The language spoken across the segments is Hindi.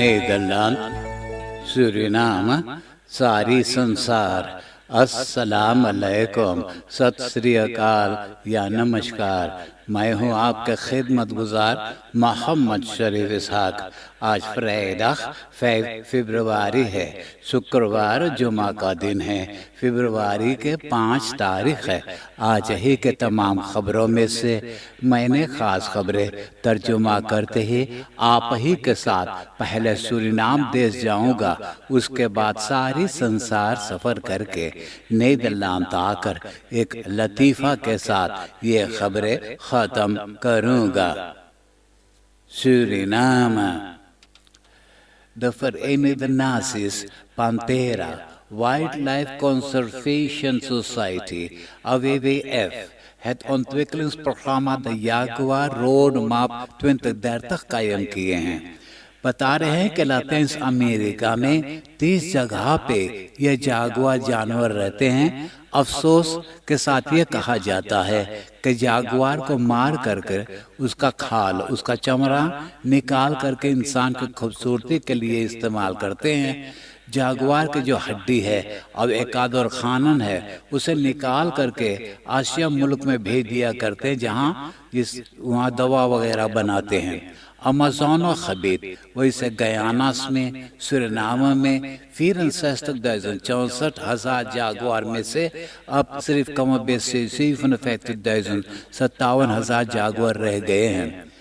Nederland, Suriname, सारी संसार, अस्सलाम अलैकुम, सत श्री अकाल या नमस्कार। मैं हूँ आपका खिदमतगुजार मोहम्मद शरीफ इसहाक। आज फ्राइडे 5 फरवरी है, शुक्रवार जुमा का दिन है। फरवरी के 5 तारीख है। आज ही के तमाम खबरों में से मैंने खास खबरें तर्जुमा करते ही आप ही के साथ पहले सूरीनाम देश जाऊंगा, उसके बाद सारी संसार सफर करके नीदरलैंड आकर एक लतीफ़ा के साथ ये खबरें खत्म करूंगा। Suriname. The Verenigde Naties Panthera Wildlife Conservation Society, WWF, het ontwikkelingsprogramma de Jaguar Roadmap 2030 कायम किए हैं। बता रहे हैं कि लातिन अमेरिका में 30 जगह पे ये जागुआर जानवर रहते हैं। अफसोस के साथ ये कहा जाता है कि जागुआर को मार करके उसका खाल, उसका चमड़ा निकाल करके इंसान की खूबसूरती के लिए इस्तेमाल करते हैं। जागुआर की जो हड्डी है और एक आदर खानन है, उसे निकाल करके आसिया मुल्क में भेज दिया करते हैं, जहाँ वहाँ दवा वगैरह बनाते हैं। अमेज़न और खबीत वैसे गयानास में, सूरीनाम में 64,000 जागुआर में से अब सिर्फ कम बेसी 57,000 जागुआर रह गए हैं।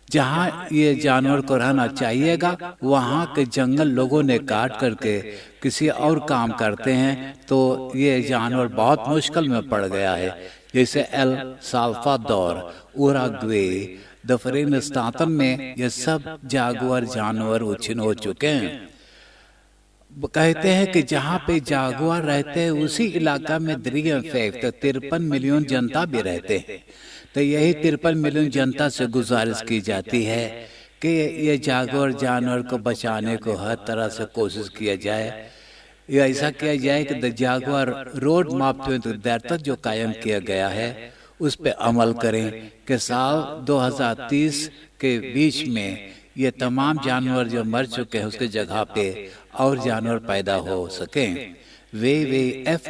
जहाँ ये जानवर को रहना चाहिएगा, वहाँ के जंगल लोगों ने काट करके किसी और काम करते हैं, तो ये जानवर बहुत मुश्किल में पड़ गया है। जैसे एल साल्वाडोर, उरुग्वे, दफरीनस्तान में ये सब जागुआर जानवर उछिन हो चुके हैं। कहते हैं कि जहाँ पे जागुआर रहते हैं उसी इलाका में 53 मिलियन जनता भी रहते हैं। तो यही 53 मिलियन जनता से गुजारिश की जाती है कि ये जागुआर जानवर को बचाने को हर तरह से कोशिश किया जाए। या ऐसा किया जाए कि द जागुआर रोड मैप 2030 जो कायम किया गया है उस पे अमल करें कि साल 2030 के बीच में ये तमाम जानवर जो मर चुके हैं उसके जगह पे और जानवर पैदा हो सकें। WWF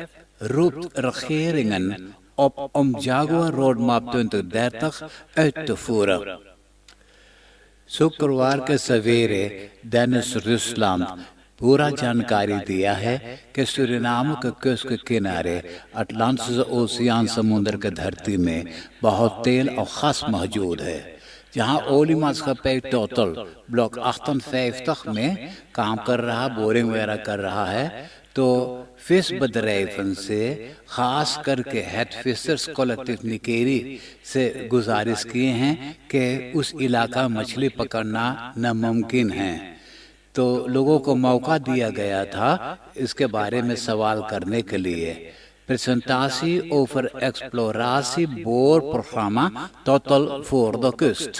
roept regeringen op om Jaguar Roadmap 2030 uit te voeren. शुक्रवार के सवेरे दैनिक रूसलैंड पूरा जानकारी दिया है कि सूरीनाम के कोस्ट के किनारे अटलांटिक ओशियन समुद्र के धरती में बहुत तेल और खास मौजूद है। जहां ओलिमास्कपे टोटल ब्लॉक 58 में काम कर रहा, बोरिंग वगैरह कर रहा है, तो फिश बदरेफन से खास करके हेड फिशर्स कलेक्टिव निकेरी से गुजारिश किए हैं कि उस इलाका मछली पकड़ना नामुमकिन है। तो लोगों को मौका दिया गया था इसके बारे में सवाल करने के लिए। Presentatie over exploratieboorprogramma Total voor de Kust.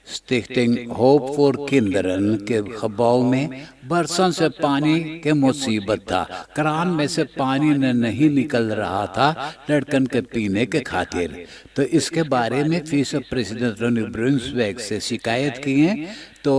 स्टिchting होप फॉर किंडरन के खबाव में बरसों से पानी के मुसीबत था। क्रान में से पानी नहीं निकल रहा था लड़कन के पीने के खातिर। तो इसके बारे में विश्व प्रेसिडेंट रोनी ब्रुन्सवेक से शिकायत की है। तो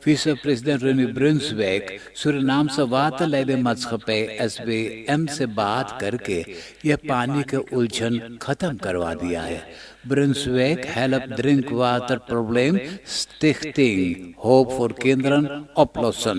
विश्व प्रेसिडेंट रोनी ब्रुन्सवेक सूरीनाम से वातलेबे मस्कपे SBM से बात करके यह पानी के उलझन खत्म करवा दिया है। Brunswijk helpt drinkwaterprobleem Stichting Hoop voor Kinderen oplossen.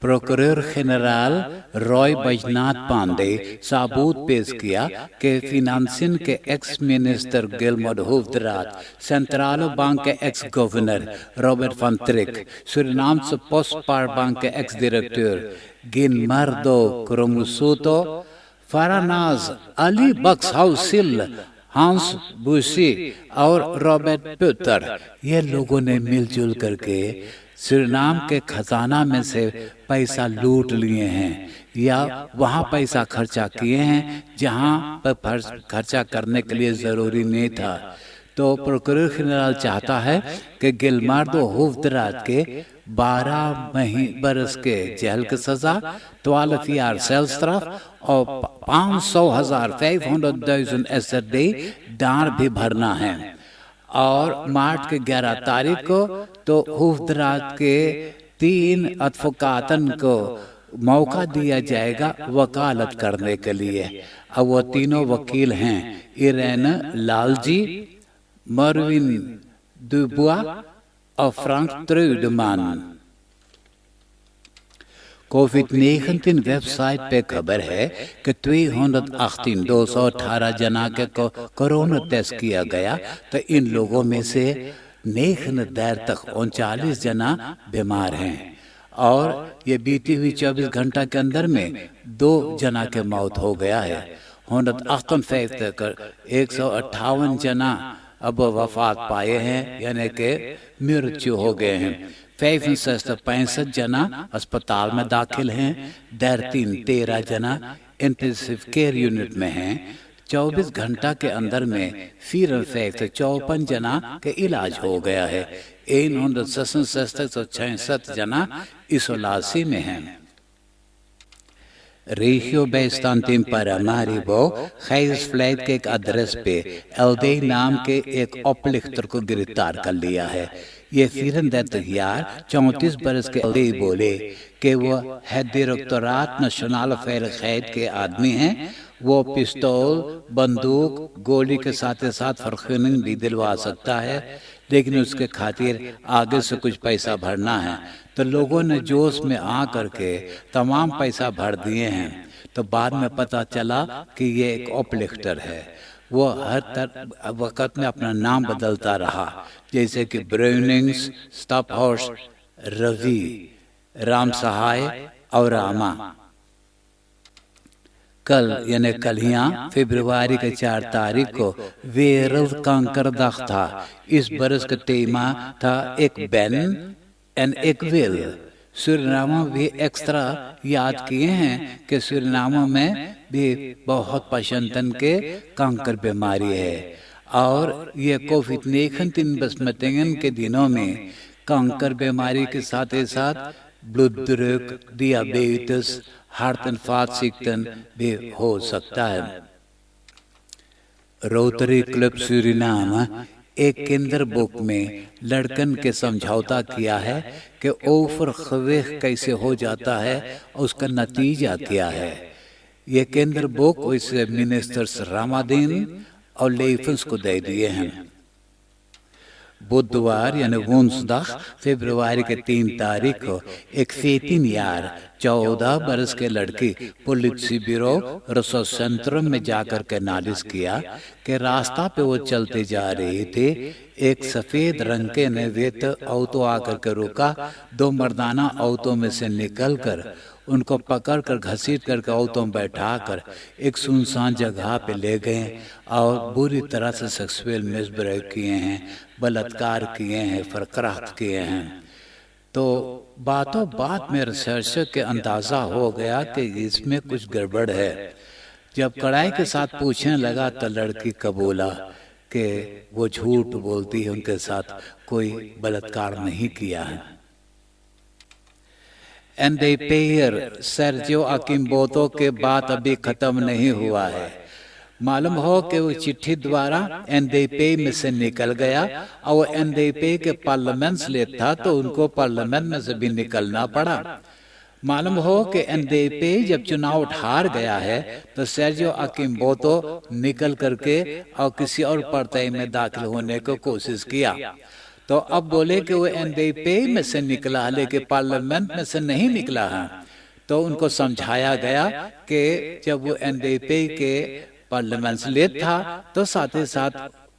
प्रोकुरर-जनरल Roy Baijnath Pandey सबूत पेश किया कि फिनांसिन के एक्स मिनिस्टर गिलमोड होवदरात, सेंट्रल बैंक के x governor Robert van Trick, Suriname से पोस्टपार बैंक के एक्स डायरेक्टर गिनमार्डो क्रोमुसोटो, फरानाज अली बक्सहाउसिल, हांस बुशी और रॉबर्ट पुटर, ये लोगों ने मिलजुल करके सूरीनाम के खजाना में से पैसा लूट लिए हैं या वहाँ पैसा खर्चा किए हैं जहाँ पर खर्चा करने के लिए ज़रूरी नहीं था। तो प्रोकुरर जनरल चाहता है कि गिलमार्डो होवदरात के 12 बरस के जेल की सजा, 12 jaar celstraf और 500,000 SRD दान भी भरना है। और मार्च के 11 तारीख को तो हुफ्दरात के 3 अदफोकातन को मौका दिया जाएगा वकालत करने के लिए। अब वो तीनों वकील हैं इरेन लालजी, मरविन दुबुआ और फ्रांक ट्रूडमान। कोविड-19 वेबसाइट पे खबर है कि 218 जना के कोरोना टेस्ट किया गया, तो इन लोगों में से 39 तक 39 जना बीमार हैं और ये बीती हुई 24 घंटा के अंदर में 2 जना के मौत हो गया है। 158 जना अब वफात पाए हैं, यानी कि मृत्यु हो गए हैं। 65 जना अस्पताल में दाखिल हैं, 13 जना इंटेंसिव केयर यूनिट में हैं। 24 घंटा के अंदर में 54 जना के इलाज हो गया है। 166 जना इसोलासी में हैं। Regio Beistantin Paramaribo खैज फ्लैट के एक एड्रेस पे एल्दे नाम के एक ओपलिख्तर को गिरफ्तार कर लिया है। ये 34 बरस के एल्दे बोले कि वो हेड डायरेक्टोरेट नेशनल अफेयर खैद के आदमी हैं। वो पिस्तौल, बंदूक, गोली के साथ फरखुनिंग भी दिलवा सकता है, लेकिन उसके खातिर आगे से कुछ पैसा भरना है। तो लोगों ने जोश में आ करके तमाम पैसा भर दिए हैं। तो बाद में पता चला कि ये एक ओपलिख्टर है। वो हर वक्त में अपना नाम बदलता रहा, जैसे कि ब्राउनिंग्स, स्टॉपहॉर्स, रवि, राम सहाय और रामा। कल यानी कलियां फरवरी के 4 तारीख को वेरल कांकरदाख था। इस बरस का तेमा था एक बेन एंड एक विल। सूरीनाम भी एक्स्ट्रा याद किए हैं कि सूरीनाम में भी बहुत पशंतन के कांकर बीमारी है और ये कोविड-19 बसमतेंगन के दिनों में कांकर बीमारी के साथ ब्लड ड्रग, डियाबिटिस, हार्ट एंड फासिक्तन भी हो सकता है। रोटरी क्लब सूरीनाम एक केंद्र बुक में लड़कन के समझौता किया है कि ओफर खवेख कैसे हो जाता है, उसका नतीजा क्या है। ये केंद्र बुक इस मिनिस्टर्स रामादीन और लेफन्स को दे दिए हैं। बुधवार यानी फरवरी के 3 तारीख को एक 14 बरस के लड़की पुलिस ब्यूरो रिसर्च सेंटर में जाकर के नालिश किया कि रास्ता पे वो चलते जा रही थी। एक सफेद रंग के नवेत ऑटो आकर के रुका। 2 मर्दाना ऑटो में से निकलकर उनको पकड़कर घसीट करके ऑटो में बैठाकर एक सुनसान जगह पे ले गए और बुरी तरह से सेक्सुअल मिसबिहेव किए हैं, बलात्कार किए हैं, फरक्राफ्ट किए हैं। तो बातों बात में रिसर्चर के अंदाजा हो गया कि इसमें कुछ गड़बड़ है। जब कड़ाई के साथ पूछने लगा तो लड़की कबूला कि वो झूठ बोलती है, उनके साथ कोई बलात्कार नहीं किया है। एनडीपेयर सर्जियो अकिम्बोतो के बात अभी खत्म नहीं हुआ है। मालूम हो कि वो चिट्ठी द्वारा एनडीपी में से निकल गया और वो एनडीपी के पार्लियामेंट ले था, तो उनको पार्लियामेंट में से भी निकलना पड़ा। मालूम हो कि एनडीपी जब चुनाव हार गया है तो सर्जियो अकिम्बोतो निकल करके और किसी और पार्टी में दाखिल होने को कोशिश किया। तो अब बोले कि वो एनडीपी में से निकला लेकिन पार्लियामेंट में से नहीं निकला है। तो उनको समझाया गया कि जब वो एनडीपी के पार्लियामेंट ले था तो साथ ही साथ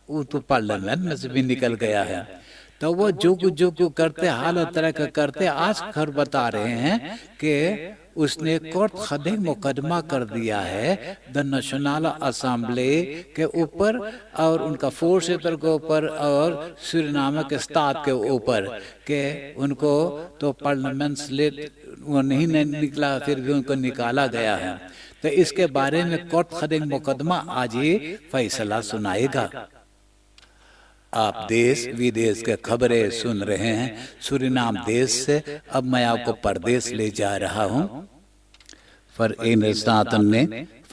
वो तो पार्लियामेंट में से भी निकल गया है। तो वो जुग करते हालत तरह का करते आज खबर बता रहे हैं कि उसने कोर्ट खदे मुकदमा कर दिया है द नेशनल असेंबली के ऊपर और उनका फोर्स के ऊपर और सूरीनाम के स्टाफ के ऊपर के उनको तो पार्लियामेंट ले वो नहीं निकला, फिर भी उनको निकाला गया है। तो इसके बारे में कोर्ट खदे मुकदमा आज ही फैसला सुनाएगा। आप देश विदेश के खबरें सुन रहे हैं सूरीनाम देश से। अब मैं आपको परदेश ले जा रहा हूं।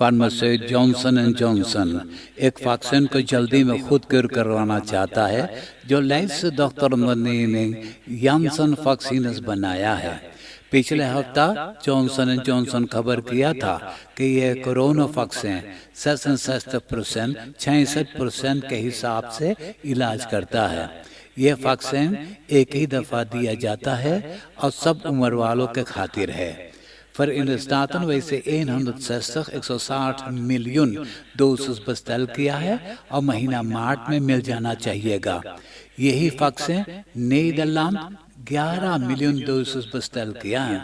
फार्मास्यूटिक जॉनसन एंड जॉनसन एक वैक्सीन को जल्दी में खुद क्योर करवाना चाहता है, जो लेट्स डॉक्टर ने जॉनसन वैक्सीन बनाया है। पिछले हफ्ता जॉनसन एंड जॉनसन खबर किया था कि ये कोरोना वैक्सीन 66% के हिसाब से इलाज करता है। यह वैक्सीन एक ही दफा दिया जाता है और सब उम्र वालों के खातिर है। För staten वैसे 160 मिलियन डोसेस beställt किया है और महीना मार्च में मिल जाना चाहिएगा। यही vaccine Netherlands 11 million doses beställt किया है।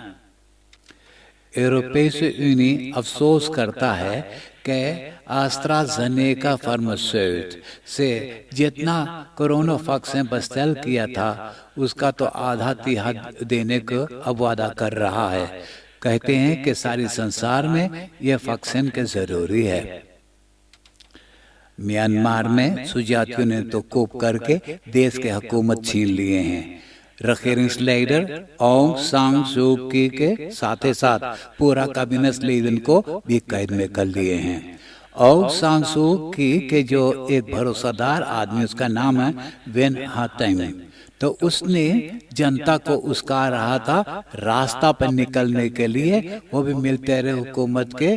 यूरोपीय यूनियन अफसोस करता है कि एस्ट्राजेनेका फार्मास्यूटिक से जितना कोरोना वैक्सीन beställt किया था उसका तो आधा तिहाई देने को अब वादा कर रहा है। कहते हैं कि सारे संसार में यह वैक्सीन के जरूरी है। म्यांमार में सुजातियों ने तो कोप करके देश के हुकूमत छीन लिए हैं। regeringsleider ऑंग सांग सू की के साथ ही साथ पूरा कैबिनेट लीडर को भी कैद में कर लिए हैं। ऑंग सांग सू की के जो एक भरोसेदार आदमी, उसका नाम है वेन हाटेंग, तो उसने जनता को उसका रहा था रास्ता पर निकलने के लिए, वो भी मिलिट्री हुकूमत के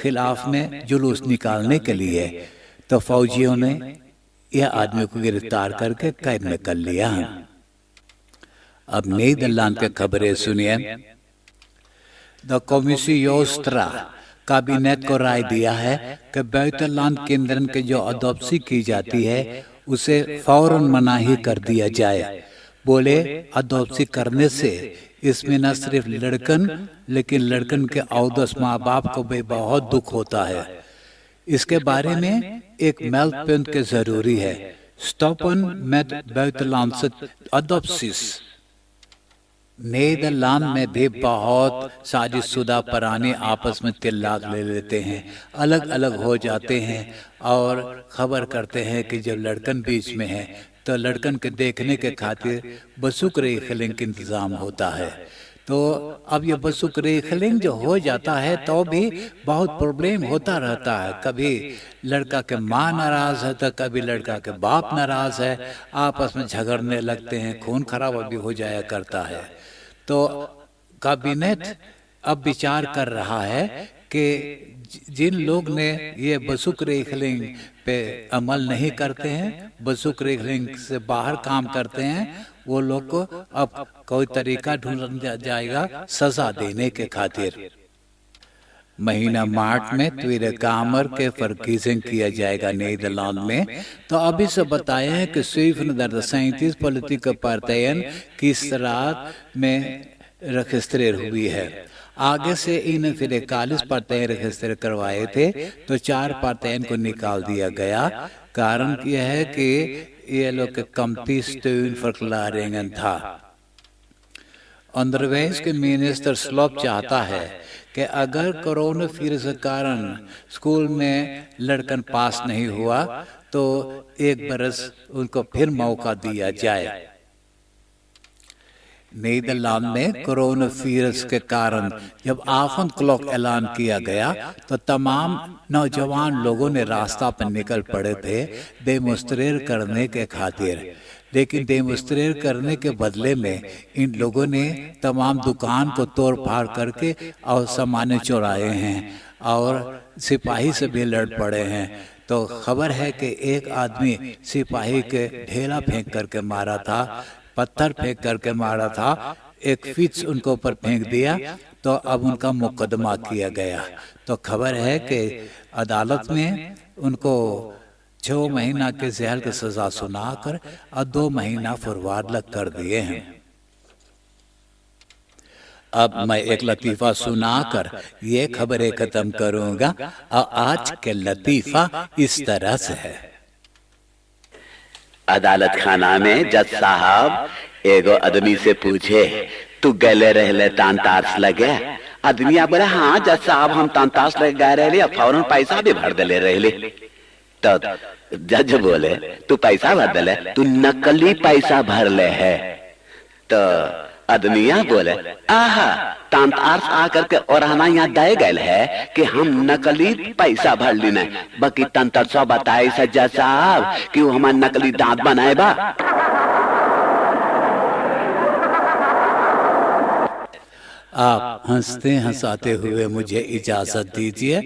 खिलाफ में जुलूस निकालने के लिए। तो फौजियों ने यह आदमी को गिरफ्तार करके कैद में कर लिया। अब नीदरलैंड के खबरें सुनिए। द कॉमिसियोस्ट्रा कैबिनेट को राय दिया है कि बुitenland केंद्र के जो अडॉप्सी की जाती है उसे फौरन मनाही कर दिया जाए। बोले अडॉप्सी करने से इसमें न सिर्फ लड़कन लेकिन लड़कन के अवदस माँ बाप को भी बहुत दुख होता है। इसके बारे में एक मेल्टपुंट के जरूरी है। स्टॉपन met buitenlandse adopties। नीदरलैंड में भी बहुत शादीशुदा पराने आपस में तलाक ले लेते हैं, अलग अलग हो जाते हैं और खबर करते हैं कि जब लड़कन बीच में है तो लड़कन के देखने के खातिर बसुक रेखलिंग का इंतजाम होता है। तो अब ये बसुक रेखलिंग जो हो जाता है तो भी बहुत प्रॉब्लम होता रहता है। कभी लड़का के माँ नाराज है तो कभी लड़का के बाप नाराज है, आपस में झगड़ने लगते हैं, खून खराबा भी हो जाया करता है। तो कैबिनेट अब विचार कर रहा है कि जिन लोग ने ये बसुक रेखलिंग पे अमल नहीं करते हैं, बसुक रेखलिंग से बाहर काम करते हैं, वो लोग को अब कोई तरीका ढूंढा जाएगा सजा देने के खातिर। महीना मार्च में tweede kamer के verkiezing किया जाएगा नीदरलैंड में। तो अभी से बताए हैं कि 37 पॉलिटिकल पार्टियां किस तरह में रजिस्टर हुई है। आगे से इन फिर 41 पार्टियां रजिस्टर करवाए थे तो 4 पार्टियां को निकाल दिया गया। कारण यह है कि ये लोग कमती स्टून फर्कलारेंगन था। अंडरवेज के मिनिस्टर स्लॉप चाहता है कि अगर कोरोना वायरस के कारण स्कूल में लड़कन पास नहीं हुआ तो 1 बरस उनको फिर मौका दिया जाए। नीदरलैंड में कोरोना वायरस के कारण जब आफन क्लॉक ऐलान किया गया तो तमाम नौजवान लोगों ने रास्ता पर निकल पड़े थे डेमोन्स्ट्रेट करने के खातिर। लेकिन डेमोन्स्ट्रेट करने के बदले में इन लोगों ने तमाम दुकान को तोड़ फाड़ करके और सामान चुराए हैं और सिपाही से भी लड़ पड़े हैं। तो खबर है कि एक आदमी सिपाही के ढेला फेंक करके मारा था, पत्थर फेंक करके मारा था, एक फिच उनके ऊपर फेंक दिया तो अब उनका मुकदमा किया गया। तो खबर है कि अदालत में उनको 6 महीना के जेल की सजा सुनाकर और 2 महीना फुरवाद कर दिए हैं। अब मैं एक लतीफा सुनाकर ये खबरें खत्म करूंगा और आज के लतीफा इस तरह से है। अदालत खाना में जज साहब एगो आदमी से पूछे, तू गले रहले तांतास लगे? आदमी बोले, हाँ जज साहब हम तांतास लगे गए रहे, फौरन पैसा भी भर दले रहे। तो जज बोले, तू पैसा भर दले? तू नकली पैसा भर ले है। तो आदमिया बोले, आहा तांतार्स आकर के और हना यहाँ दे गए है कि हम नकली पैसा भर लेने, बाकी तंत्र सौ बताए सज्जा साहब कि वो हमारे नकली दांत बनाए बा। आप हंसते हंसाते हुए मुझे इजाजत दीजिए,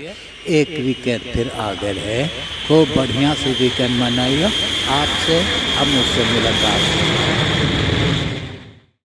एक वीकेंड फिर आ गए है, खूब बढ़िया से वीकेंड मनाइए। आपसे अब मुझसे मुलाकात